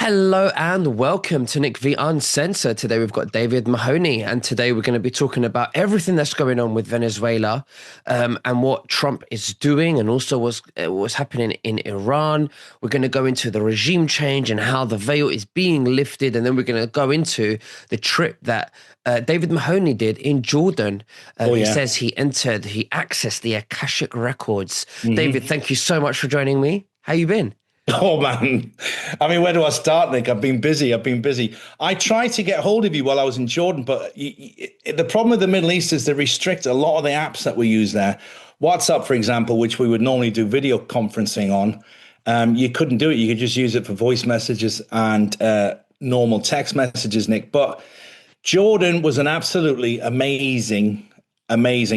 Hello and welcome to Nick V Uncensored. Today we've got David Mahoney, and today we're going to be talking about everything that's going on with Venezuela, and what Trump is doing, and also what's happening in Iran. We're going to go into the regime change and how the veil is being lifted, and then we're going to go into the trip that David Mahoney did in Jordan. Oh He yeah. says he accessed the Akashic records. David, hmm thank you so much for joining me. How you been? Oh man. I mean, where do I start, Nick? I've been busy. I tried to get hold of you while I was in Jordan, but the problem with the Middle East is they restrict a lot of the apps that we use there. WhatsApp, for example, which we would normally do video conferencing on, you couldn't do it. You could just use it for voice messages and normal text messages, Nick. But Jordan was an absolutely amazing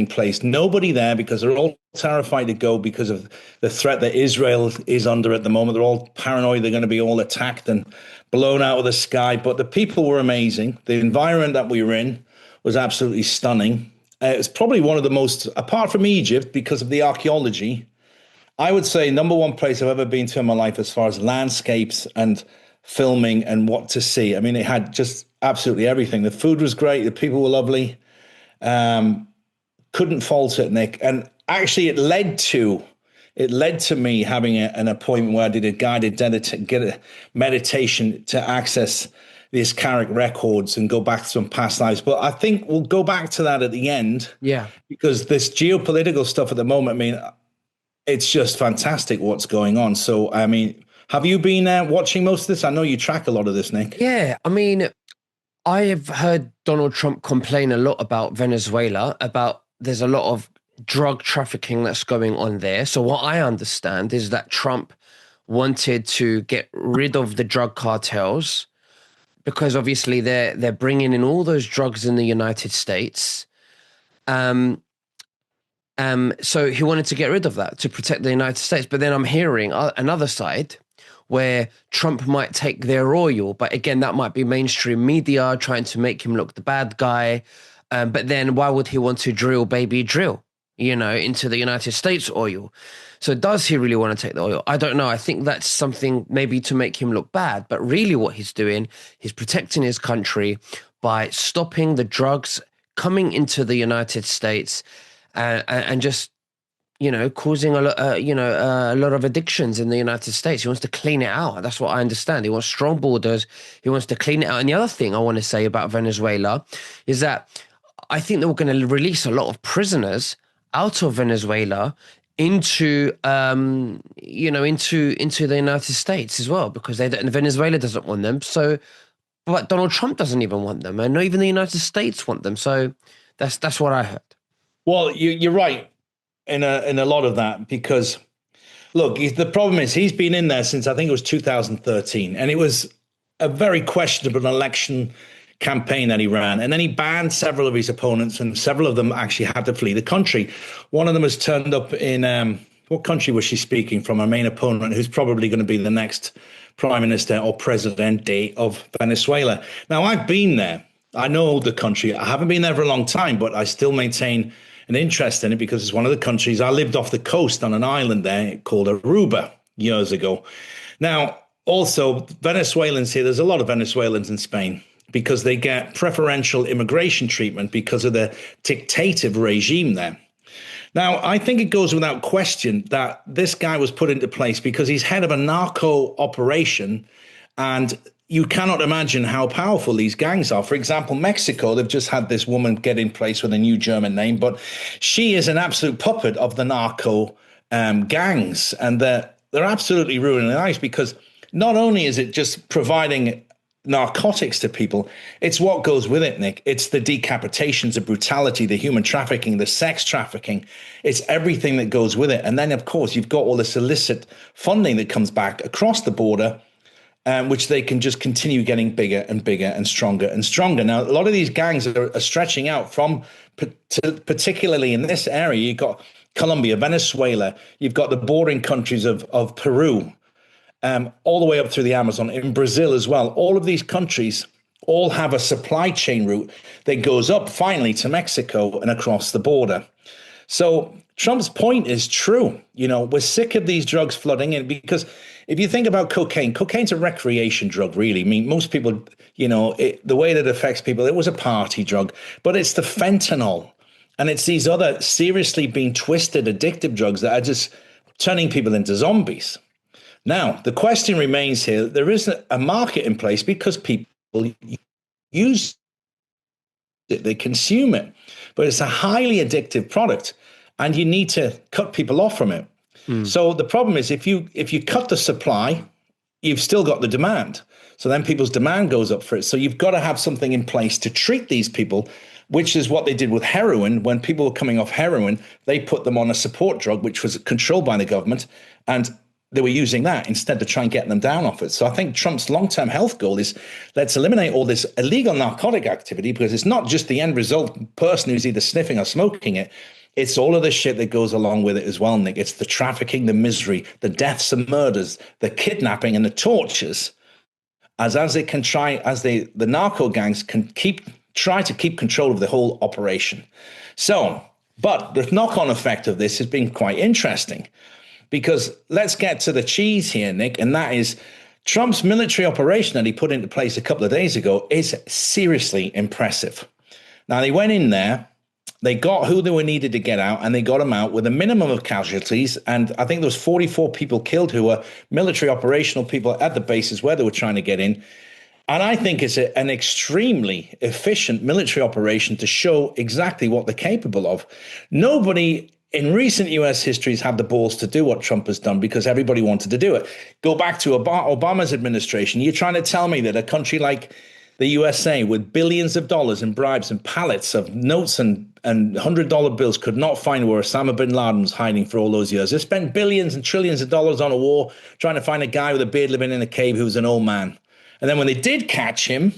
place. Nobody there because they're all terrified to go because of the threat that Israel is under at the moment. They're all paranoid they're going to be all attacked and blown out of the sky. But the people were amazing. The environment that we were in was absolutely stunning. It's probably one of the most, apart from Egypt, because of the archaeology, I would say number one place I've ever been to in my life as far as landscapes and filming and what to see. I mean, it had just absolutely everything. The food was great. The people were lovely. Um, couldn't fault it, Nick. And actually, it led to me having an appointment where I did a guided meditation to access the Iskaric records and go back to some past lives. But I think we'll go back to that at the end Yeah. because this geopolitical stuff at the moment, I mean, it's just fantastic what's going on. So, I mean, have you been watching most of this? I know you track a lot of this, Nick. Yeah, I mean, I have heard Donald Trump complain a lot about Venezuela, about there's a lot of drug trafficking that's going on there. So what I understand is that Trump wanted to get rid of the drug cartels because obviously they're bringing in all those drugs in the United States. Um, so he wanted to get rid of that to protect the United States. But then I'm hearing another side where Trump might take their oil, but again, that might be mainstream media trying to make him look the bad guy. But then why would he want to drill, baby, drill, into the United States oil? So does he really want to take the oil? I don't know. I think that's something maybe to make him look bad, but really what he's doing, he's protecting his country by stopping the drugs coming into the United States, and just causing a lot of addictions in the United States. He wants to clean it out. That's what I understand. He wants strong borders. He wants to clean it out. And the other thing I want to say about Venezuela is that I think that we're going to release a lot of prisoners out of Venezuela into into the United States as well, because Venezuela doesn't want them. So, but Donald Trump doesn't even want them, and not even the United States want them. So that's what I heard. Well, you're right in a lot of that because look, the problem is he's been in there since I think it was 2013, and it was a very questionable election campaign that he ran. And then he banned several of his opponents, and several of them actually had to flee the country. One of them has turned up in what country was she speaking from? Her main opponent, who's probably going to be the next prime minister or presidente of Venezuela. Now, I've been there. I know the country. I haven't been there for a long time, but I still maintain an interest in it because it's one of the countries. I lived off the coast on an island there called Aruba years ago. Now, also, Venezuelans here, there's a lot of Venezuelans in Spain because they get preferential immigration treatment because of the dictative regime there. Now, I think it goes without question that this guy was put into place because he's head of a narco operation, and you cannot imagine how powerful these gangs are. For example, Mexico, they've just had this woman get in place with a new German name, but she is an absolute puppet of the narco gangs, and they're absolutely ruining their lives because not only is it just providing narcotics to people, it's what goes with it, Nick. It's the decapitations, the brutality, the human trafficking, the sex trafficking. It's everything that goes with it. And then, of course, you've got all this illicit funding that comes back across the border, which they can just continue getting bigger and bigger and stronger and stronger. Now, a lot of these gangs are stretching out from, particularly in this area, you've got Colombia, Venezuela, you've got the bordering countries of Peru, all the way up through the Amazon, in Brazil as well. All of these countries all have a supply chain route that goes up finally to Mexico and across the border. So Trump's point is true. We're sick of these drugs flooding in because if you think about cocaine, cocaine's a recreation drug, really. I mean, most people, the way that it affects people, it was a party drug, but it's the fentanyl and it's these other seriously being twisted addictive drugs that are just turning people into zombies. Now, the question remains here, there is a market in place because people use it, they consume it, but it's a highly addictive product and you need to cut people off from it. So the problem is if you cut the supply, you've still got the demand. So then people's demand goes up for it. So you've got to have something in place to treat these people, which is what they did with heroin. When people were coming off heroin, they put them on a support drug, which was controlled by the government. And they were using that instead to try and get them down off it. So I think Trump's long-term health goal is let's eliminate all this illegal narcotic activity because it's not just the end result person who's either sniffing or smoking it. It's all of the shit that goes along with it as well, Nick. It's the trafficking, the misery, the deaths and murders, the kidnapping and the tortures as the narco gangs can try to keep control of the whole operation. So, but the knock-on effect of this has been quite interesting because let's get to the cheese here, Nick, and that is Trump's military operation that he put into place a couple of days ago is seriously impressive. Now, they went in there, they got who they were needed to get out, and they got them out with a minimum of casualties. And I think there was 44 people killed who were military operational people at the bases where they were trying to get in. And I think it's an extremely efficient military operation to show exactly what they're capable of. Nobody in recent US history has had the balls to do what Trump has done because everybody wanted to do it. Go back to Obama's administration. You're trying to tell me that a country like the USA with billions of dollars in bribes and pallets of notes and $100 bills could not find where Osama bin Laden was hiding for all those years. They spent billions and trillions of dollars on a war trying to find a guy with a beard living in a cave who was an old man. And then when they did catch him,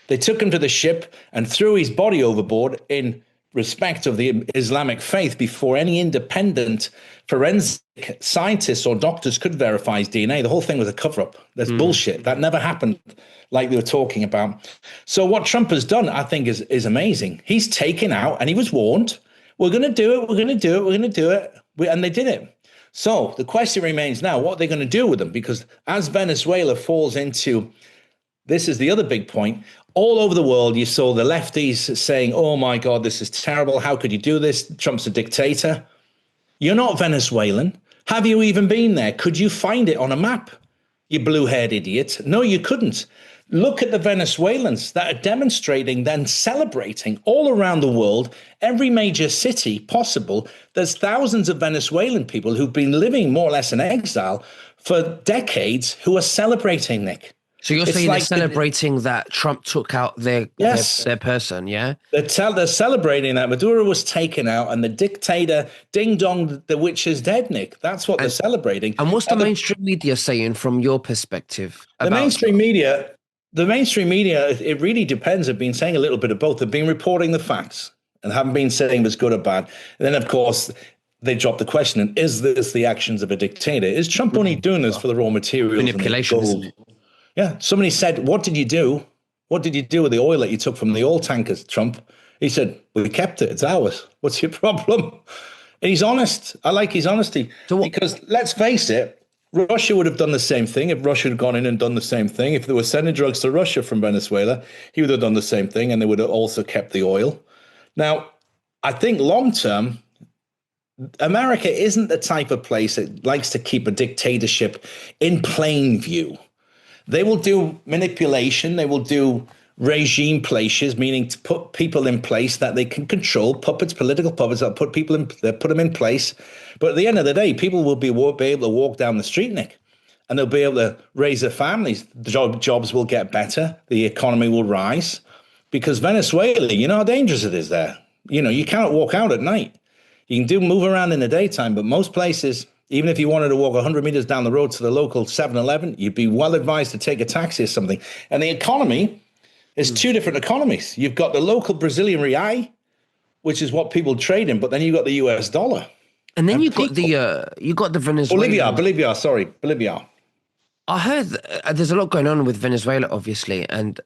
they took him to the ship and threw his body overboard in respect of the Islamic faith before any independent forensic scientists or doctors could verify his DNA. The whole thing was a cover-up. That's bullshit. That never happened like they were talking about. So what Trump has done, I think, is amazing. He's taken out, and he was warned, we're going to do it, we're going to do it, we're going to do it. And they did it. So the question remains now, what are they going to do with them? Because as Venezuela falls into, this is the other big point, all over the world, you saw the lefties saying, oh my God, this is terrible. How could you do this? Trump's a dictator. You're not Venezuelan. Have you even been there? Could you find it on a map? You blue-haired idiot. No, you couldn't. Look at the Venezuelans that are demonstrating, then celebrating all around the world, every major city possible. There's thousands of Venezuelan people who've been living more or less in exile for decades who are celebrating, Nick. So you're saying they're celebrating that Trump took out their person, yeah? They're celebrating that Maduro was taken out and the dictator, ding dong, the witch is dead, Nick. That's what they're celebrating. And what's the mainstream media saying from your perspective? The mainstream media, it really depends. They've been saying a little bit of both. They've been reporting the facts and haven't been saying it was good or bad. And then, of course, they dropped the question, is this the actions of a dictator? Is Trump only doing this for the raw materials? Manipulation, isn't it? Yeah. Somebody said, what did you do? What did you do with the oil that you took from the oil tankers, Trump? He said, we kept it. It's ours. What's your problem? And he's honest. I like his honesty. Because let's face it, Russia would have done the same thing if Russia had gone in and done the same thing. If they were sending drugs to Russia from Venezuela, he would have done the same thing and they would have also kept the oil. Now, I think long term, America isn't the type of place that likes to keep a dictatorship in plain view. They will do manipulation. They will do regime places, meaning to put people in place that they can control, puppets, political puppets that put them in place. But at the end of the day, people will be able to walk down the street, Nick, and they'll be able to raise their families. The jobs will get better. The economy will rise because Venezuela, you know how dangerous it is there. You know, you cannot walk out at night. You can move around in the daytime, but most places, even if you wanted to walk 100 meters down the road to the local 7-Eleven, you'd be well advised to take a taxi or something. And the economy is two different economies. You've got the local Brazilian real, which is what people trade in, but then you've got the US dollar. And then you've got the Venezuela. Bolivia. I heard there's a lot going on with Venezuela, obviously, and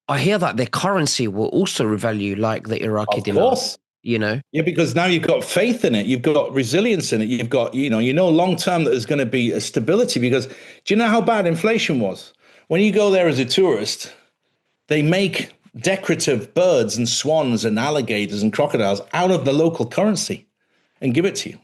I hear that their currency will also revalue like the Iraqi dinar. you know? Yeah, because now you've got faith in it, you've got resilience in it, you've got, long term that there's going to be a stability. Because do you know how bad inflation was? When you go there as a tourist, they make decorative birds and swans and alligators and crocodiles out of the local currency and give it to you.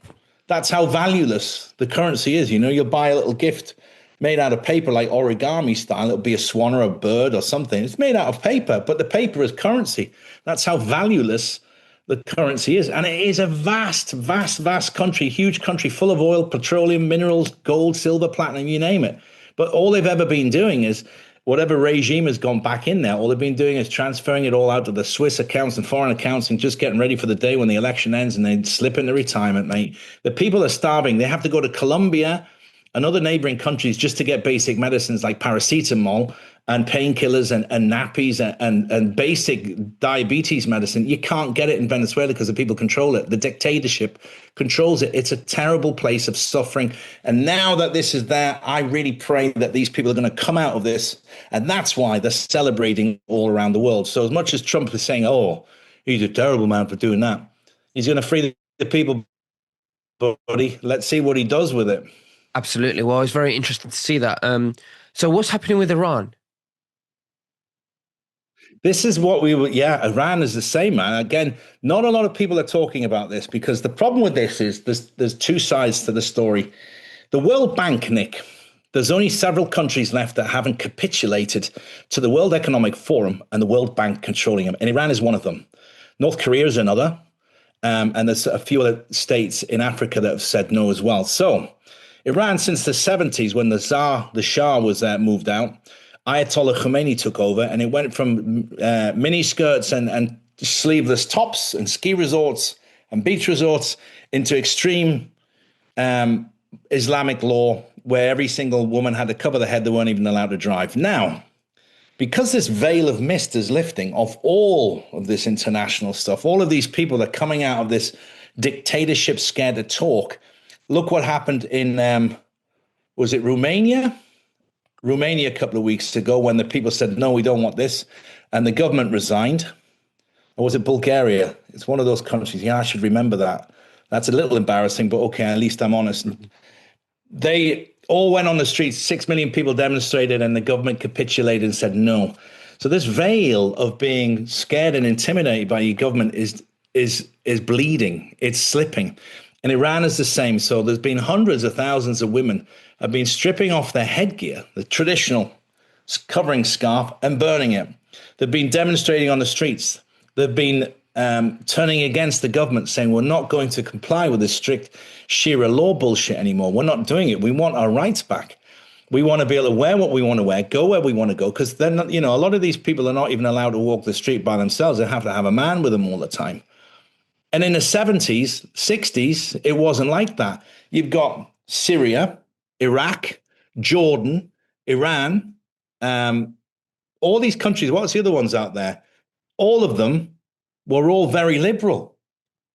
That's how valueless the currency is. You'll buy a little gift made out of paper, like origami style. It'll be a swan or a bird or something. It's made out of paper, but the paper is currency. That's how valueless the currency is. And it is a vast, vast, vast country, huge country full of oil, petroleum, minerals, gold, silver, platinum, you name it. But all they've ever been doing is whatever regime has gone back in there, all they've been doing is transferring it all out to the Swiss accounts and foreign accounts and just getting ready for the day when the election ends and they slip into retirement, mate. The people are starving. They have to go to Colombia and other neighboring countries just to get basic medicines like paracetamol and painkillers and nappies and basic diabetes medicine. You can't get it in Venezuela because the people control it. The dictatorship controls it. It's a terrible place of suffering. And now that this is there, I really pray that these people are going to come out of this. And that's why they're celebrating all around the world. So as much as Trump is saying, oh, he's a terrible man for doing that, he's going to free the people, buddy. Let's see what he does with it. Absolutely. Well, it's very interesting to see that. So what's happening with Iran? This is what we were, yeah, Iran is the same, man. Again, not a lot of people are talking about this because the problem with this is there's two sides to the story. The World Bank, Nick, there's only several countries left that haven't capitulated to the World Economic Forum and the World Bank controlling them. And Iran is one of them. North Korea is another. And there's a few other states in Africa that have said no as well. So Iran, since the 70s, when the Shah was moved out, Ayatollah Khomeini took over, and it went from mini skirts and sleeveless tops and ski resorts and beach resorts into extreme Islamic law, where every single woman had to cover their head. They weren't even allowed to drive. Now, because this veil of mist is lifting off all of this international stuff, all of these people are coming out of this dictatorship scared to talk. Look what happened in, was it Romania? Romania a couple of weeks ago when the people said, no, we don't want this. And the government resigned. Or was it Bulgaria? It's one of those countries. Yeah, I should remember that. That's a little embarrassing, but okay, at least I'm honest. They all went on the streets. 6 million people demonstrated and the government capitulated and said no. So this veil of being scared and intimidated by your government is bleeding. It's slipping. And Iran is the same. So there's been hundreds of thousands of women have been stripping off their headgear, the traditional covering scarf, and burning it. They've been demonstrating on the streets. They've been turning against the government, saying we're not going to comply with this strict Sharia law bullshit anymore. We're not doing it. We want our rights back. We want to be able to wear what we want to wear, go where we want to go, because then, a lot of these people are not even allowed to walk the street by themselves. They have to have a man with them all the time. And in the 70s, 60s, it wasn't like that. You've got Syria, Iraq, Jordan, Iran, all these countries. What's the other ones out there? All of them were all very liberal.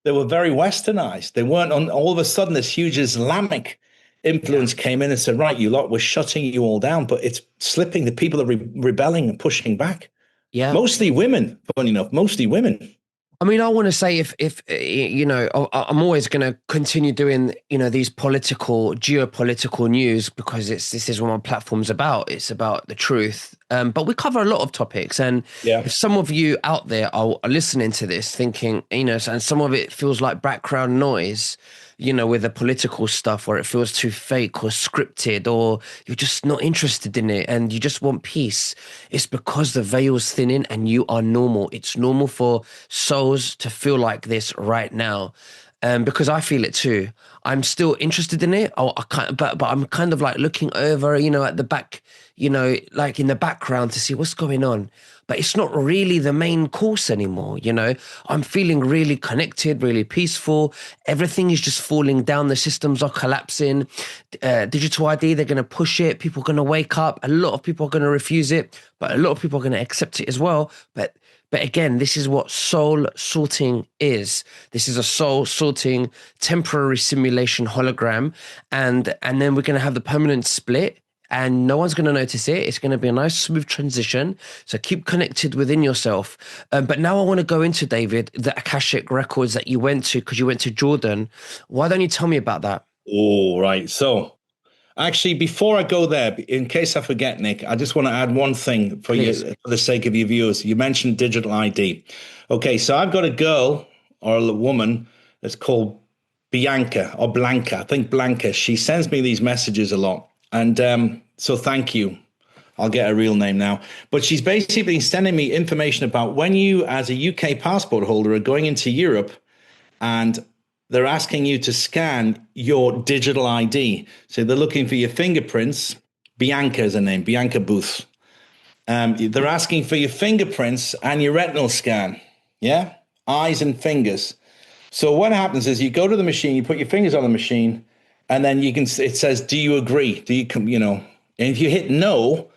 They were very westernized. They weren't on. All of a sudden, this huge Islamic influence came in and said, right, you lot, we're shutting you all down, but it's slipping. The people are rebelling and pushing back. Yeah. Mostly women, funny enough, mostly women. I mean, I want to say if I'm always going to continue doing, these geopolitical news because this is what my platform's about. It's about the truth. But we cover a lot of topics. And if some of you out there are listening to this thinking, and some of it feels like background noise, with the political stuff where it feels too fake or scripted, or you're just not interested in it and you just want peace. It's because the veil's thinning and you are normal. It's normal for souls to feel like this right now. Because I feel it too. I'm still interested in it. But I'm kind of like looking over, at the back, like in the background to see what's going on. But it's not really the main course anymore. I'm feeling really connected, really peaceful. Everything is just falling down. The systems are collapsing. Digital ID, they're going to push it. People are going to wake up. A lot of people are going to refuse it, but a lot of people are going to accept it as well. But again, this is what soul sorting is. This is a soul sorting temporary simulation hologram. And then we're going to have the permanent split. and no one's going to notice it. It's going to be a nice, smooth transition. So keep connected within yourself. But now I want to go into, David, the Akashic records that you went to because you went to Jordan. Why don't you tell me about that? All right. So actually, before I go there, in case I forget, Nick, I just want to add one thing for Please. you, for the sake of your viewers. You mentioned digital ID. Okay, so I've got a girl or a woman that's called Bianca or Blanca. I think Blanca. She sends me these messages a lot, and so thank you. I'll get her real name now. But she's basically sending me information about when you, as a UK passport holder, are going into Europe and they're asking you to scan your digital ID. So they're looking for your fingerprints. Bianca is her name, Bianca Booth. They're asking for your fingerprints and your retinal scan. Yeah, eyes and fingers. So what happens is you go to the machine, you put your fingers on the machine, and then you can. It says, "Do you agree? Do you come?" And if you hit no,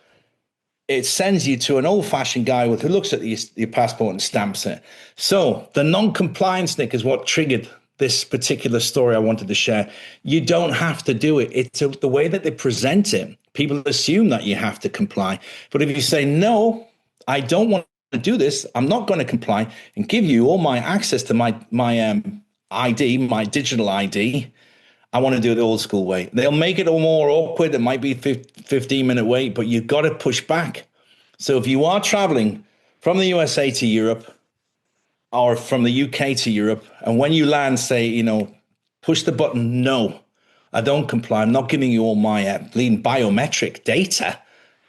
it sends you to an old-fashioned guy who looks at your passport and stamps it. So the non-compliance, Nick, is what triggered this particular story I wanted to share. You don't have to do it. It's the way that they present it. People assume that you have to comply. But if you say, no, I don't want to do this, I'm not going to comply and give you all my access to my ID, my digital ID, I want to do it the old school way. They'll make it all more awkward. It might be 15-minute wait, but you've got to push back. So if you are traveling from the USA to Europe or from the UK to Europe, and when you land, say, push the button, no, I don't comply. I'm not giving you all my bleeding biometric data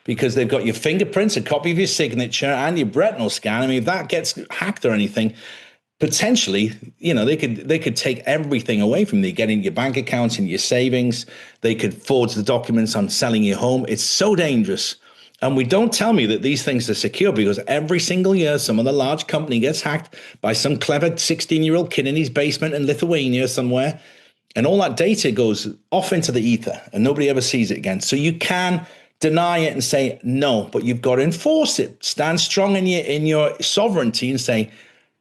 because they've got your fingerprints, a copy of your signature, and your retinal scan. I mean, if that gets hacked or anything, potentially, they could take everything away from you, getting your bank accounts and your savings. They could forge the documents on selling your home. It's so dangerous. And we don't tell me that these things are secure because every single year, some other large company gets hacked by some clever 16-year-old kid in his basement in Lithuania somewhere. And all that data goes off into the ether and nobody ever sees it again. So you can deny it and say no, but you've got to enforce it. Stand strong in your sovereignty and say,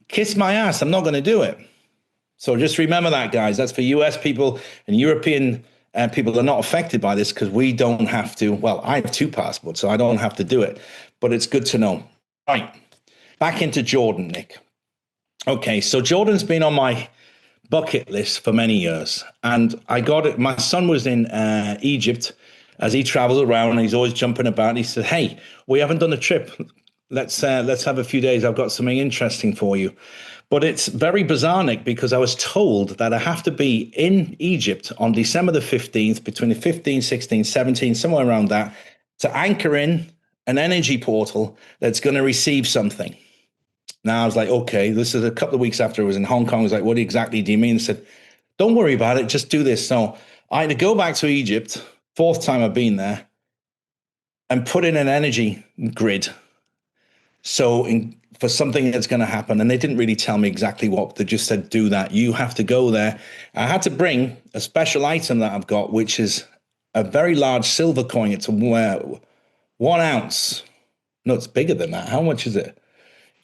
kiss my ass, I'm not going to do it. So just remember that, guys. That's for US people and European people that are not affected by this because we don't have to. Well, I have two passports, so I don't have to do it. But it's good to know. Right. Back into Jordan, Nick. Okay, so Jordan's been on my bucket list for many years. And I got it. My son was in Egypt as he travels around and he's always jumping about. He said, hey, we haven't done a trip. Let's have a few days. I've got something interesting for you. But it's very bizarre, Nick, because I was told that I have to be in Egypt on December the 15th, between the 15th, 16th, 17th, somewhere around that, to anchor in an energy portal that's going to receive something. Now I was like, okay, this is a couple of weeks after I was in Hong Kong. I was like, what exactly do you mean? I said, don't worry about it. Just do this. So I had to go back to Egypt, fourth time I've been there, and put in an energy grid. So for something that's going to happen, and they didn't really tell me exactly what, they just said, do that. You have to go there. I had to bring a special item that I've got, which is a very large silver coin. It's 1 ounce. No, it's bigger than that. How much is it?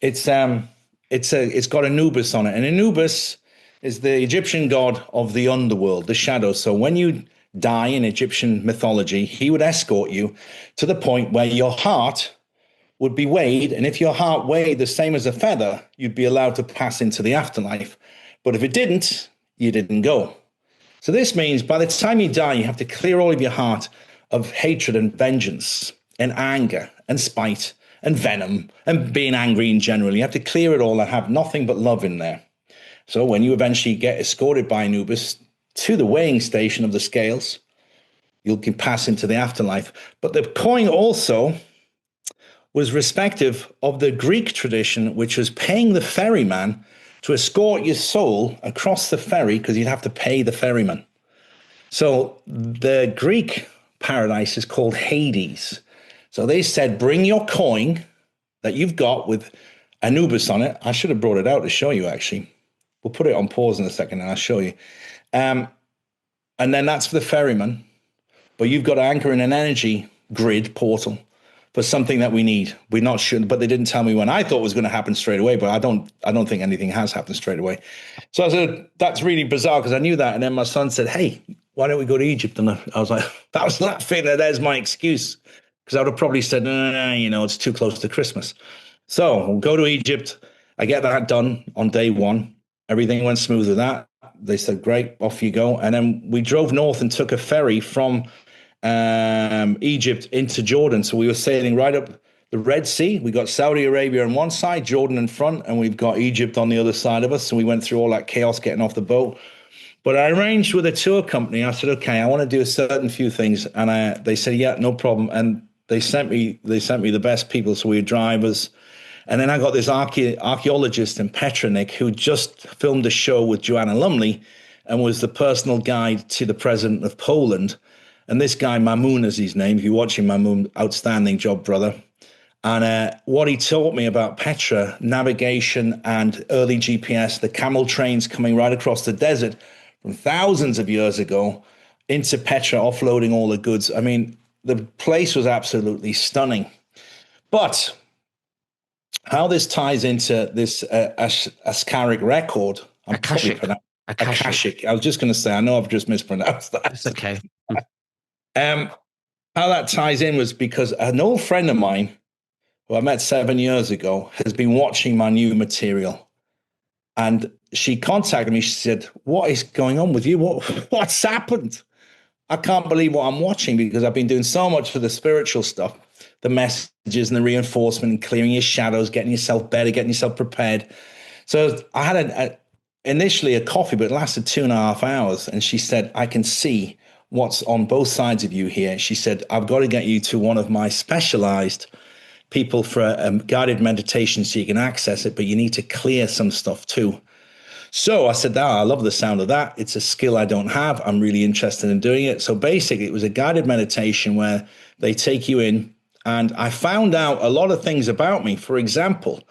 It's got Anubis on it, and Anubis is the Egyptian god of the underworld, the shadows. So when you die in Egyptian mythology, he would escort you to the point where your heart would be weighed, and if your heart weighed the same as a feather, you'd be allowed to pass into the afterlife. But if it didn't, you didn't go. So this means by the time you die, you have to clear all of your heart of hatred and vengeance and anger and spite and venom and being angry in general. You have to clear it all and have nothing but love in there. So when you eventually get escorted by Anubis to the weighing station of the scales, you can pass into the afterlife. But the coin also was respective of the Greek tradition, which was paying the ferryman to escort your soul across the ferry because you'd have to pay the ferryman. So the Greek paradise is called Hades. So they said, bring your coin that you've got with Anubis on it. I should have brought it out to show you, actually. We'll put it on pause in a second and I'll show you. And then that's for the ferryman. But you've got to anchor in an energy grid portal for something that we need. We're not sure, but they didn't tell me when. I thought it was going to happen straight away, but I don't think anything has happened straight away. So I said, that's really bizarre because I knew that. And then my son said, hey, why don't we go to Egypt? And I was like, that was laughing. There's my excuse. Because I would have probably said, no, it's too close to Christmas. So we'll go to Egypt. I get that done on day one. Everything went smooth with that. They said, great, off you go. And then we drove north and took a ferry from Egypt into Jordan. So we were sailing right up the Red Sea. We got Saudi Arabia on one side, Jordan in front, and we've got Egypt on the other side of us. So we went through all that chaos getting off the boat. But I arranged with a tour company. I said, okay, I want to do a certain few things. And they said, yeah, no problem. And they sent me the best people. So we were drivers. And then I got this archaeologist in Petra, Nick, who just filmed a show with Joanna Lumley and was the personal guide to the president of Poland. And this guy, Mahoney is his name. If you're watching Mahoney, outstanding job, brother. And what he taught me about Petra, navigation and early GPS, the camel trains coming right across the desert from thousands of years ago into Petra, offloading all the goods. I mean, the place was absolutely stunning. But how this ties into this Ascaric record, I'm Akashic. Akashic. I was just going to say, I know I've just mispronounced that. It's okay. How that ties in was because an old friend of mine, who I met 7 years ago, has been watching my new material. And she contacted me. She said, what is going on with you? What's happened? I can't believe what I'm watching because I've been doing so much for the spiritual stuff, the messages and the reinforcement and clearing your shadows, getting yourself better, getting yourself prepared. So I had initially a coffee, but it lasted 2.5 hours. And she said, I can see what's on both sides of you here. She said, I've got to get you to one of my specialized people for a guided meditation so you can access it, but you need to clear some stuff too. So I said, I love the sound of that. It's a skill I don't have. I'm really interested in doing it. So basically, it was a guided meditation where they take you in, and I found out a lot of things about me. For example,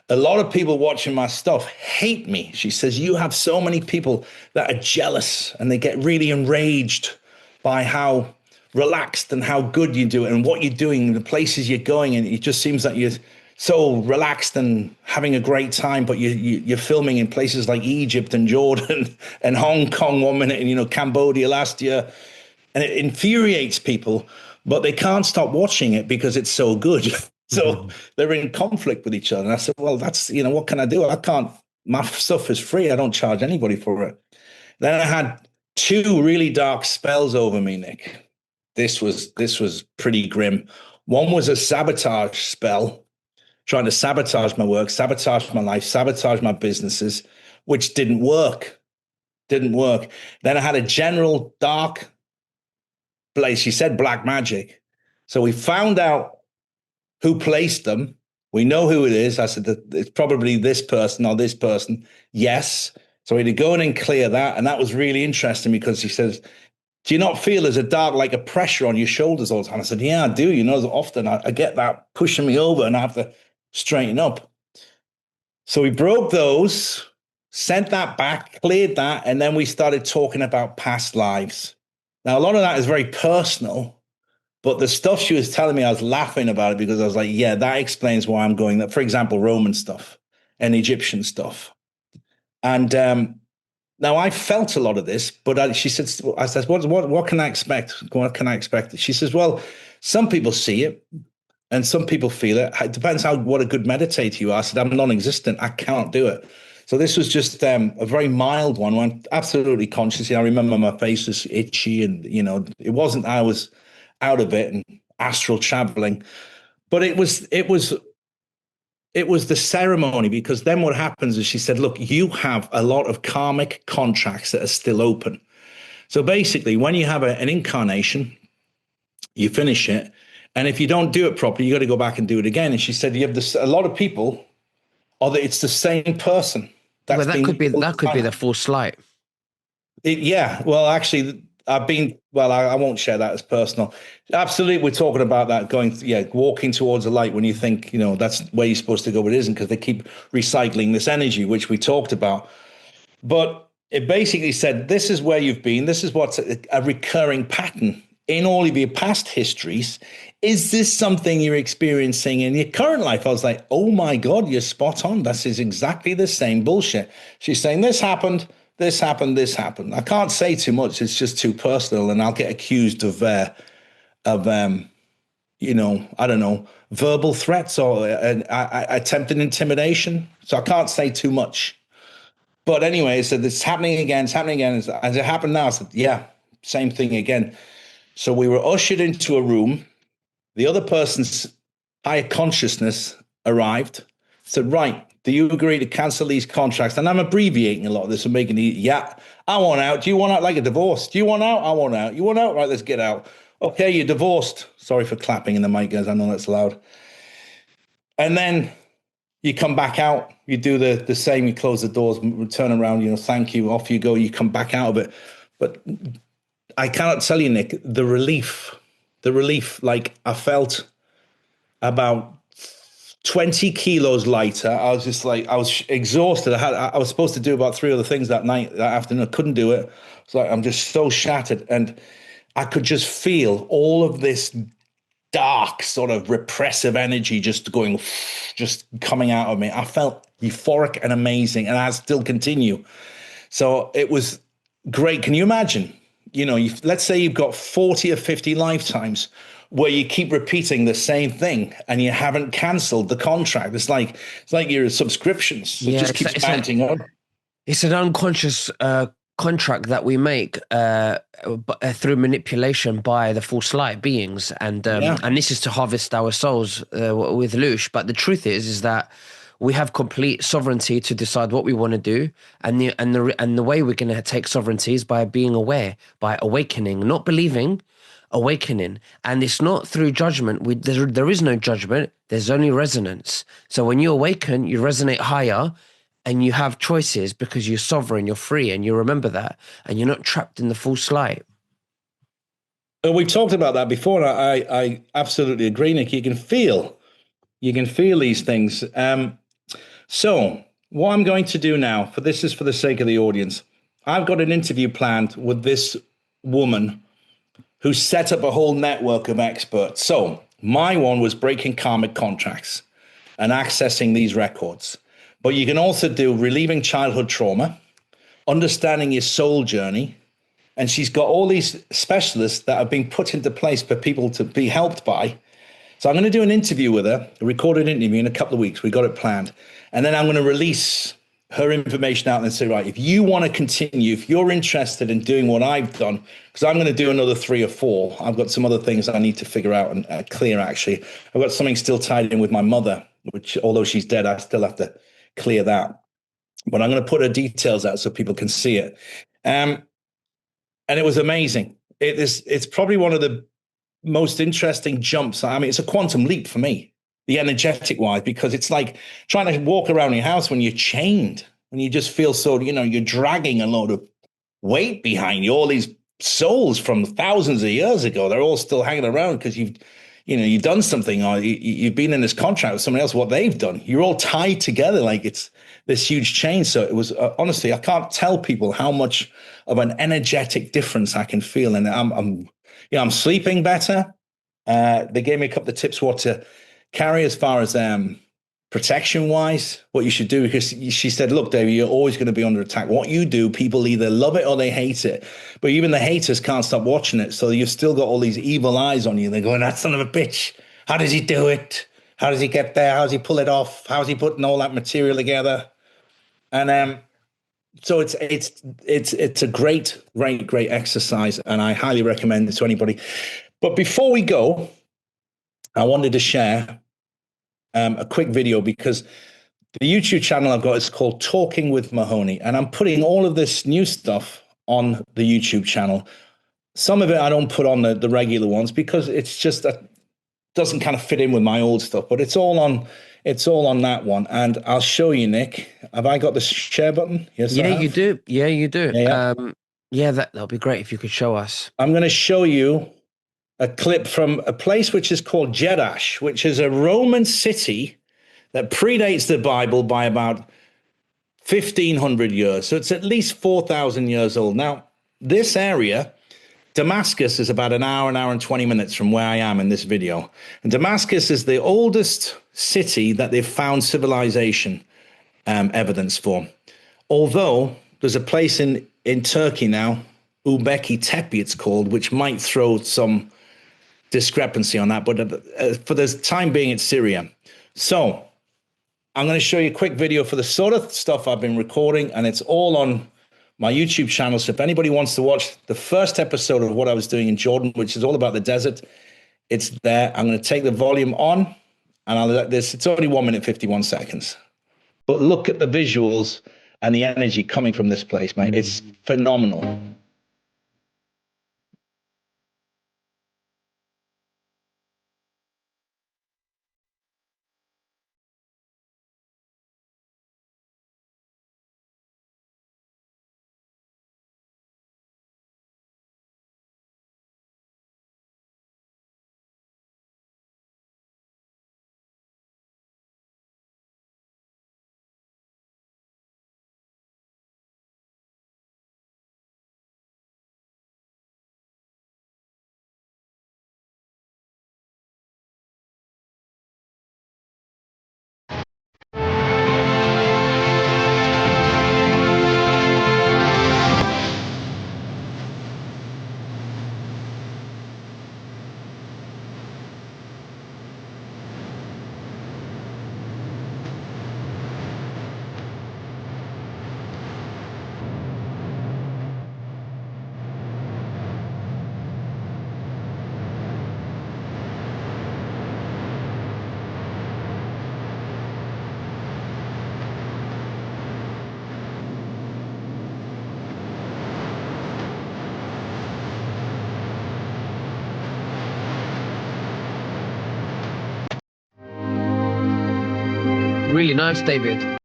a lot of people watching my stuff hate me. She says, you have so many people that are jealous and they get really enraged by how relaxed and how good you do it and what you're doing, the places you're going. And it just seems that you're so relaxed and having a great time, but you're filming in places like Egypt and Jordan and Hong Kong 1 minute and, Cambodia last year. And it infuriates people, but they can't stop watching it because it's so good. So they're in conflict with each other. And I said, well, that's, what can I do? I can't, my stuff is free. I don't charge anybody for it. Then I had 2 really dark spells over me, Nick. This was pretty grim. One was a sabotage spell, trying to sabotage my work, sabotage my life, sabotage my businesses, which didn't work. Then I had a general dark place. She said black magic. So we found out who placed them. We know who it is. I said that it's probably this person or this person. Yes. So we had to go in and clear that. And that was really interesting because she says, do you not feel there's like a pressure on your shoulders all the time? I said, yeah, I do. Often I get that pushing me over and I have to straighten up. So we broke those, sent that back, cleared that, and then we started talking about past lives. Now, a lot of that is very personal, but the stuff she was telling me, I was laughing about it because I was like, yeah, that explains why I'm going there. For example, Roman stuff and Egyptian stuff. And now I felt a lot of this, but she said, I said, what can I expect? What can I expect? She says, well, some people see it and some people feel it. It depends what a good meditator you are. I said, I'm non-existent. I can't do it. So this was just a very mild one. I'm absolutely conscious. I remember my face was itchy and, it wasn't, I was out of it and astral traveling, but it was the ceremony, because then what happens is she said, look, you have a lot of karmic contracts that are still open. So basically, when you have an incarnation, you finish it. And if you don't do it properly, you got to go back and do it again. And she said, you have a lot of people, or that it's the same person. Well, that could be the false light. Yeah. Well, actually, I won't share that as personal. Absolutely, we're talking about that walking towards the light when you think, that's where you're supposed to go, but it isn't, because they keep recycling this energy, which we talked about. But it basically said, this is where you've been. This is what's a recurring pattern in all of your past histories. Is this something you're experiencing in your current life? I was like, oh my God, you're spot on. This is exactly the same bullshit. She's saying this happened. this happened, this happened. I can't say too much. It's just too personal, and I'll get accused of I don't know, verbal threats or attempted intimidation. So I can't say too much. But anyway, so this happening again. It's happening again. As it happened now, I said, yeah, same thing again. So we were ushered into a room. The other person's higher consciousness arrived. Said, right, do you agree to cancel these contracts? And I'm abbreviating a lot of this and making it, yeah, I want out. Do you want out? Like a divorce? Do you want out? I want out. You want out? Right, let's get out. Okay, you're divorced. Sorry for clapping in the mic, guys. I know that's loud. And then you come back out. You do the same. You close the doors, turn around, thank you. Off you go. You come back out of it. But I cannot tell you, Nick, the relief, like I felt about 20 kilos lighter. I was just like, I was exhausted. I was supposed to do about 3 other things that afternoon. I couldn't do it. It's like, I'm just so shattered. And I could just feel all of this dark sort of repressive energy just coming out of me. I felt euphoric and amazing, and I still continue. So it was great. Can you imagine? Let's say you've got 40 or 50 lifetimes where you keep repeating the same thing and you haven't canceled the contract. It's like your subscriptions. So it just keeps mounting up. It's an unconscious contract that we make through manipulation by the false light beings, and this is to harvest our souls with Lush. But the truth is that we have complete sovereignty to decide what we want to do, and the way we're going to take sovereignty is by being aware, by awakening, not believing, awakening. And it's not through judgment. There is no judgment. There's only resonance. So when you awaken, you resonate higher. And you have choices because you're sovereign, you're free, and you remember that, and you're not trapped in the false light. We've talked about that before. I absolutely agree, Nick. You can feel these things. So what I'm going to do now, this is for the sake of the audience. I've got an interview planned with this woman who set up a whole network of experts. So my one was breaking karmic contracts and accessing these records. But you can also do relieving childhood trauma, understanding your soul journey. And she's got all these specialists that are being put into place for people to be helped by. So I'm going to do an interview with her, a recorded interview in a couple of weeks. We got it planned. And then I'm going to release her information out and say, right, if you want to continue, if you're interested in doing what I've done, because I'm going to do another 3 or 4. I've got some other things I need to figure out and clear, actually. I've got something still tied in with my mother, which, although she's dead, I still have to clear that. But I'm going to put her details out so people can see it. And it was amazing. It's probably one of the most interesting jumps. I mean, it's a quantum leap for me, the energetic wise, because it's like trying to walk around your house when you're chained, when you just feel so, you're dragging a load of weight behind you. All these souls from thousands of years ago, they're all still hanging around because you've done something, or you've been in this contract with somebody else, what they've done. You're all tied together like it's this huge chain. So it was, honestly, I can't tell people how much of an energetic difference I can feel. And I'm sleeping better. They gave me a couple of tips what to carry as far as protection wise, what you should do, because she said, look, David, you're always going to be under attack. What you do, people either love it or they hate it. But even the haters can't stop watching it. So you've still got all these evil eyes on you. They're going, that son of a bitch. How does he do it? How does he get there? How does he pull it off? How's he putting all that material together? And so it's a great exercise, and I highly recommend it to anybody. But before we go, I wanted to share a quick video, because the YouTube channel I've got is called Talking with Mahoney, and I'm putting all of this new stuff on the YouTube channel. Some of it I don't put on the regular ones because it's just doesn't kind of fit in with my old stuff, but it's all on that one. And I'll show you, Nick. Have I got the share button? Yes, yeah, you do. Yeah, you do. Yeah. That'll be great if you could show us. I'm going to show you a clip from a place which is called Jeddah, which is a Roman city that predates the Bible by about 1,500 years. So it's at least 4,000 years old. Now, this area, Damascus, is about an hour and 20 minutes from where I am in this video. And Damascus is the oldest city that they've found civilization evidence for. Although there's a place in Turkey now, Ubeki Tepe it's called, which might throw some discrepancy on that. But for the time being, it's Syria. So I'm going to show you a quick video for the sort of stuff I've been recording, and it's all on my YouTube channel. So if anybody wants to watch the first episode of what I was doing in Jordan, which is all about the desert, it's there. I'm going to take the volume on, and I'll let this. It's only 1 minute 51 seconds. But look at the visuals and the energy coming from this place, mate. It's phenomenal. Really nice, David. It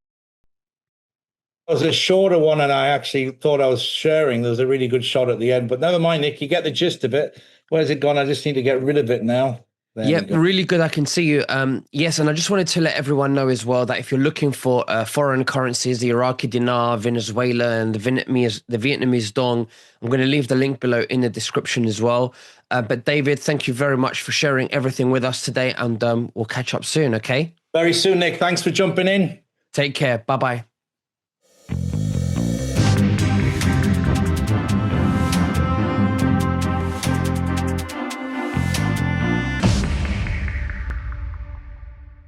was a shorter one, and I actually thought I was sharing. There was a really good shot at the end, but never mind, Nick. You get the gist of it. Where's it gone? I just need to get rid of it now. Yep, really good. I can see you. Yes, and I just wanted to let everyone know as well that if you're looking for foreign currencies, the Iraqi dinar, Venezuela, and the Vietnamese dong, I'm going to leave the link below in the description as well. But David, thank you very much for sharing everything with us today, and we'll catch up soon, okay? Very soon, Nick. Thanks for jumping in. Take care. Bye-bye.